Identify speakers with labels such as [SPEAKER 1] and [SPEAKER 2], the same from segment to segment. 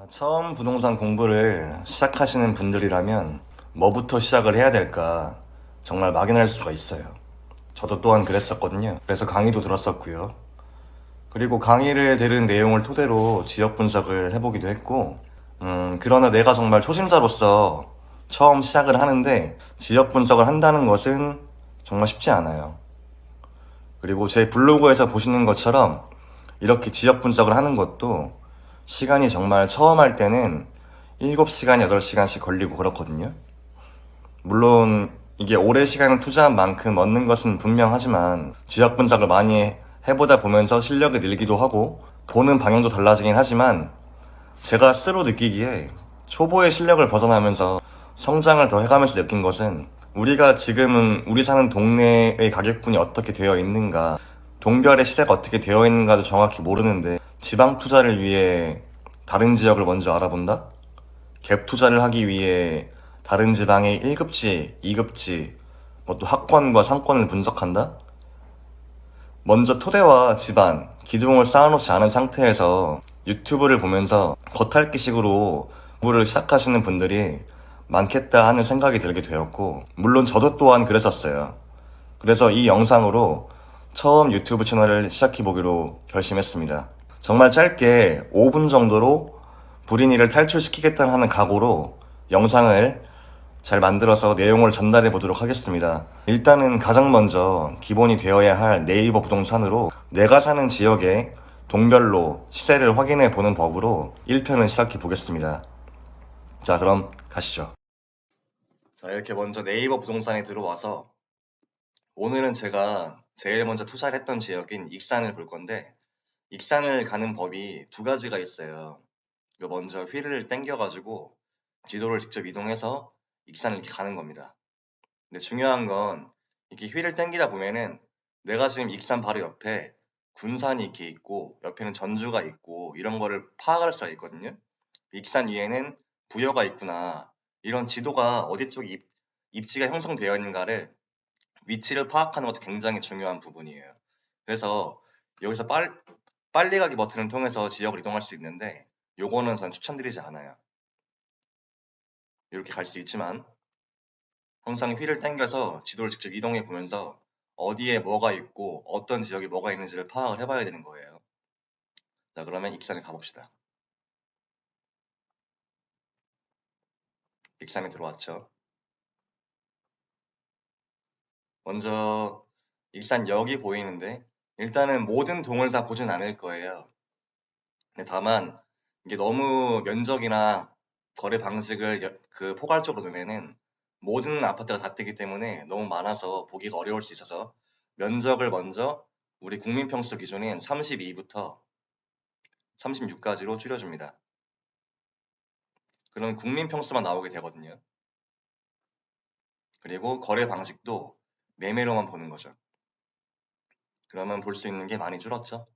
[SPEAKER 1] 처음 부동산 공부를 시작하시는 분들이라면 뭐부터 시작을 해야 될까 정말 막연할 수가 있어요. 저도 또한 그랬었거든요. 그래서 강의도 들었었고요. 그리고 강의를 들은 내용을 토대로 지역 분석을 해보기도 했고, 그러나 내가 정말 초심자로서 처음 시작을 하는데 지역 분석을 한다는 것은 정말 쉽지 않아요. 그리고 제 블로그에서 보시는 것처럼 이렇게 지역 분석을 하는 것도 시간이 정말 처음 할 때는 7시간, 8시간씩 걸리고 그렇거든요. 물론 이게 오래 시간을 투자한 만큼 얻는 것은 분명하지만 지역 분석을 많이 해보다 보면서 실력이 늘기도 하고 보는 방향도 달라지긴 하지만 제가 스스로 느끼기에 초보의 실력을 벗어나면서 성장을 더 해가면서 느낀 것은 우리가 지금은 우리 사는 동네의 가격군이 어떻게 되어 있는가, 동별의 시세가 어떻게 되어 있는가도 정확히 모르는데 지방 투자를 위해 다른 지역을 먼저 알아본다? 갭 투자를 하기 위해 다른 지방의 1급지, 2급지, 뭐 또 학권과 상권을 분석한다? 먼저 토대와 집안, 기둥을 쌓아놓지 않은 상태에서 유튜브를 보면서 겉핥기식으로 공부를 시작하시는 분들이 많겠다 하는 생각이 들게 되었고, 물론 저도 또한 그랬었어요. 그래서 이 영상으로 처음 유튜브 채널을 시작해보기로 결심했습니다. 정말 짧게 5분 정도로 불인이를 탈출시키겠다는 하는 각오로 영상을 잘 만들어서 내용을 전달해 보도록 하겠습니다. 일단은 가장 먼저 기본이 되어야 할 네이버 부동산으로 내가 사는 지역의 동별로 시세를 확인해 보는 법으로 1편을 시작해 보겠습니다. 자, 그럼 가시죠. 자, 이렇게 먼저 네이버 부동산에 들어와서 오늘은 제가 제일 먼저 투자를 했던 지역인 익산을 볼 건데, 익산을 가는 법이 두 가지가 있어요. 먼저 휠을 당겨가지고 지도를 직접 이동해서 익산을 이렇게 가는 겁니다. 근데 중요한 건 이렇게 휠을 당기다 보면은 내가 지금 익산 바로 옆에 군산이 이렇게 있고 옆에는 전주가 있고 이런 거를 파악할 수가 있거든요. 익산 위에는 부여가 있구나. 이런 지도가 어디 쪽 입지가 형성되어 있는가를 위치를 파악하는 것도 굉장히 중요한 부분이에요. 그래서 여기서 빨리 가기 버튼을 통해서 지역을 이동할 수 있는데 요거는 전 추천드리지 않아요. 이렇게 갈 수 있지만 항상 휠을 당겨서 지도를 직접 이동해 보면서 어디에 뭐가 있고 어떤 지역에 뭐가 있는지를 파악을 해봐야 되는 거예요. 자, 그러면 익산에 가봅시다. 익산에 들어왔죠. 먼저 익산역이 보이는데 일단은 모든 동을 다 보진 않을 거예요. 근데 다만 이게 너무 면적이나 거래 방식을 포괄적으로 두면은 모든 아파트가 다 뜨기 때문에 너무 많아서 보기가 어려울 수 있어서 면적을 먼저 우리 국민평수 기준인 32부터 36까지로 줄여줍니다. 그럼 국민평수만 나오게 되거든요. 그리고 거래 방식도 매매로만 보는 거죠. 그러면 볼 수 있는 게 많이 줄었죠.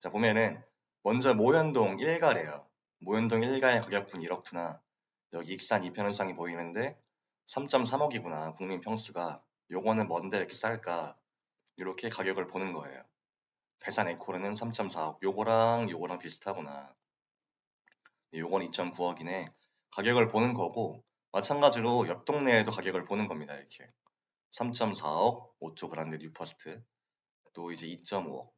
[SPEAKER 1] 자, 보면은 먼저 모현동 1가래요. 모현동 1가의 가격은 이렇구나. 여기 익산 2편의상이 보이는데 3.3억이구나. 국민평수가. 요거는 뭔데 이렇게 쌀까? 이렇게 가격을 보는 거예요. 배산 에코르는 3.4억. 요거랑 비슷하구나. 요건 2.9억이네. 가격을 보는 거고 마찬가지로 옆 동네에도 가격을 보는 겁니다. 이렇게 3.4억, 5초 그란데 뉴퍼스트, 또 이제 2.5억.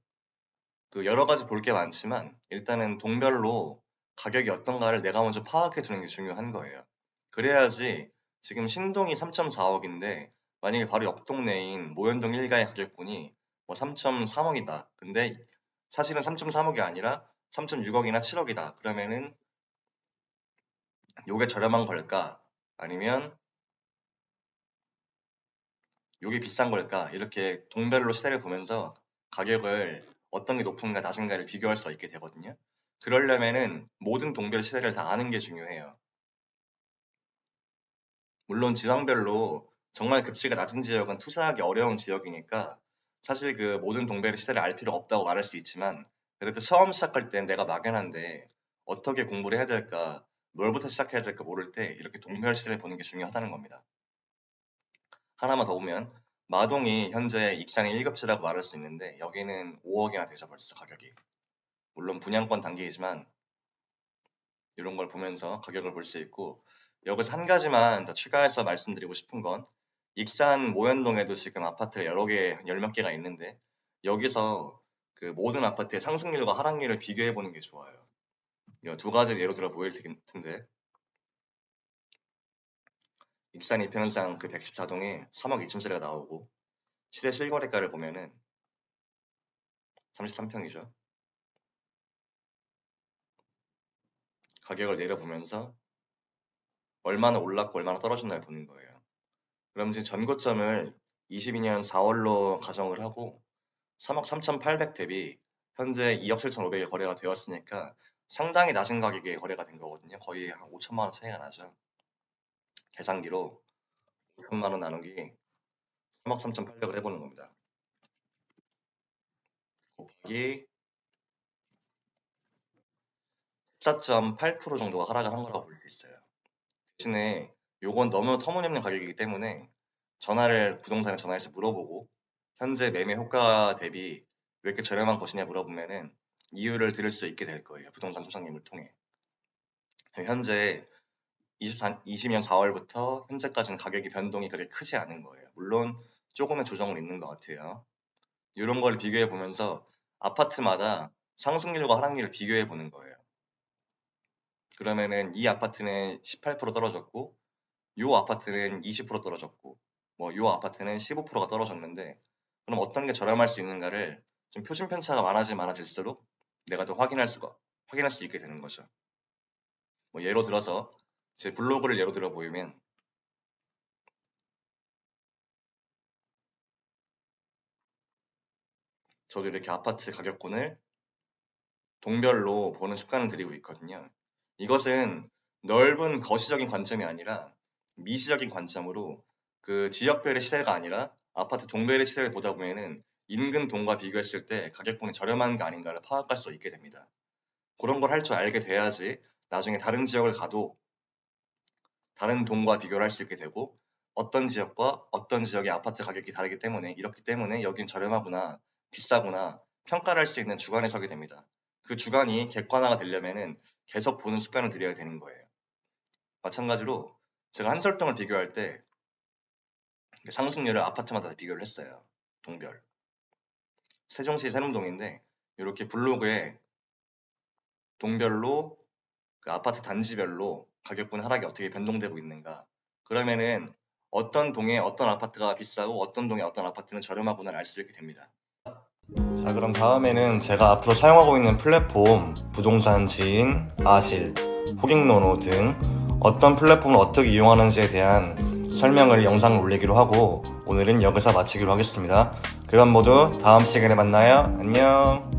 [SPEAKER 1] 여러 가지 볼 게 많지만 일단은 동별로 가격이 어떤가를 내가 먼저 파악해 두는 게 중요한 거예요. 그래야지 지금 신동이 3.4억인데 만약에 바로 옆 동네인 모현동 1가의 가격분이 뭐 3.3억이다. 근데 사실은 3.3억이 아니라 3.6억이나 7억이다. 그러면은 요게 저렴한 걸까? 아니면 요게 비싼 걸까? 이렇게 동별로 시세를 보면서 가격을 어떤 게 높은가 낮은가를 비교할 수가 있게 되거든요. 그러려면은 모든 동별 시세를 다 아는 게 중요해요. 물론 지방별로 정말 급지가 낮은 지역은 투자하기 어려운 지역이니까 사실 모든 동별의 시세를 알 필요 없다고 말할 수 있지만, 그래도 처음 시작할 땐 내가 막연한데 어떻게 공부를 해야 될까, 뭘부터 시작해야 될까 모를 때 이렇게 동별 시세를 보는 게 중요하다는 겁니다. 하나만 더 보면 마동이 현재 익산의 1급지라고 말할 수 있는데 여기는 5억이나 되죠 벌써 가격이. 물론 분양권 단계이지만 이런 걸 보면서 가격을 볼 수 있고, 여기서 한 가지만 더 추가해서 말씀드리고 싶은 건, 익산 모현동에도 지금 아파트가 여러 개, 한 열 몇 개가 있는데, 여기서 그 모든 아파트의 상승률과 하락률을 비교해 보는 게 좋아요. 이 두 가지를 예로 들어 보일 텐데, 익산 이평상 그 114동에 3억 2천짜리가 나오고, 시세 실거래가를 보면은 33평이죠. 가격을 내려보면서 얼마나 올랐고 얼마나 떨어졌나를 보는 거예요. 그럼 지금 전고점을 22년 4월로 가정을 하고 3억 3,800 대비 현재 2억 7,500에 거래가 되었으니까 상당히 낮은 가격에 거래가 된 거거든요. 거의 한 5천만 원 차이가 나죠. 계산기로 5천만 원 나누기 3억 3,800을 해보는 겁니다. 곱하기 14.8% 정도가 하락을 한 거라고 볼 수 있어요. 대신에 요건 너무 터무니없는 가격이기 때문에 부동산에 전화해서 물어보고 현재 매매 효과 대비 왜 이렇게 저렴한 것이냐 물어보면은 이유를 들을 수 있게 될 거예요. 부동산 소장님을 통해. 현재 20년 4월부터 현재까지는 가격이 변동이 그렇게 크지 않은 거예요. 물론 조금의 조정은 있는 것 같아요. 이런 걸 비교해 보면서 아파트마다 상승률과 하락률을 비교해 보는 거예요. 그러면은 이 아파트는 18% 떨어졌고 요 아파트는 20% 떨어졌고 요 아파트는 15%가 떨어졌는데, 그럼 어떤 게 저렴할 수 있는가를 좀 표준 편차가 많아질수록 내가 더 확인할 수 있게 되는 거죠. 예로 들어서 제 블로그를 예로 들어 보이면, 저도 이렇게 아파트 가격권을 동별로 보는 습관을 들이고 있거든요. 이것은 넓은 거시적인 관점이 아니라 미시적인 관점으로 그 지역별의 시세가 아니라 아파트 동별의 시세를 보다 보면은 인근 동과 비교했을 때 가격권이 저렴한가 아닌가를 파악할 수 있게 됩니다. 그런 걸 할 줄 알게 돼야지 나중에 다른 지역을 가도 다른 동과 비교를 할 수 있게 되고, 어떤 지역과 어떤 지역의 아파트 가격이 다르기 때문에 이렇기 때문에 여긴 저렴하구나, 비싸구나 평가를 할 수 있는 주관에 서게 됩니다. 그 주관이 객관화가 되려면은 계속 보는 습관을 들여야 되는 거예요. 마찬가지로 제가 한설동을 비교할 때 상승률을 아파트마다 비교를 했어요. 동별. 세종시 세릉동인데 이렇게 블로그에 동별로 그 아파트 단지별로 가격분 하락이 어떻게 변동되고 있는가, 그러면은 어떤 동에 어떤 아파트가 비싸고 어떤 동에 어떤 아파트는 저렴하구나를 알 수 있게 됩니다. 자, 그럼 다음에는 제가 앞으로 사용하고 있는 플랫폼, 부동산 지인, 아실, 호갱노노 등 어떤 플랫폼을 어떻게 이용하는지에 대한 설명을 영상을 올리기로 하고, 오늘은 여기서 마치기로 하겠습니다. 그럼 모두 다음 시간에 만나요. 안녕.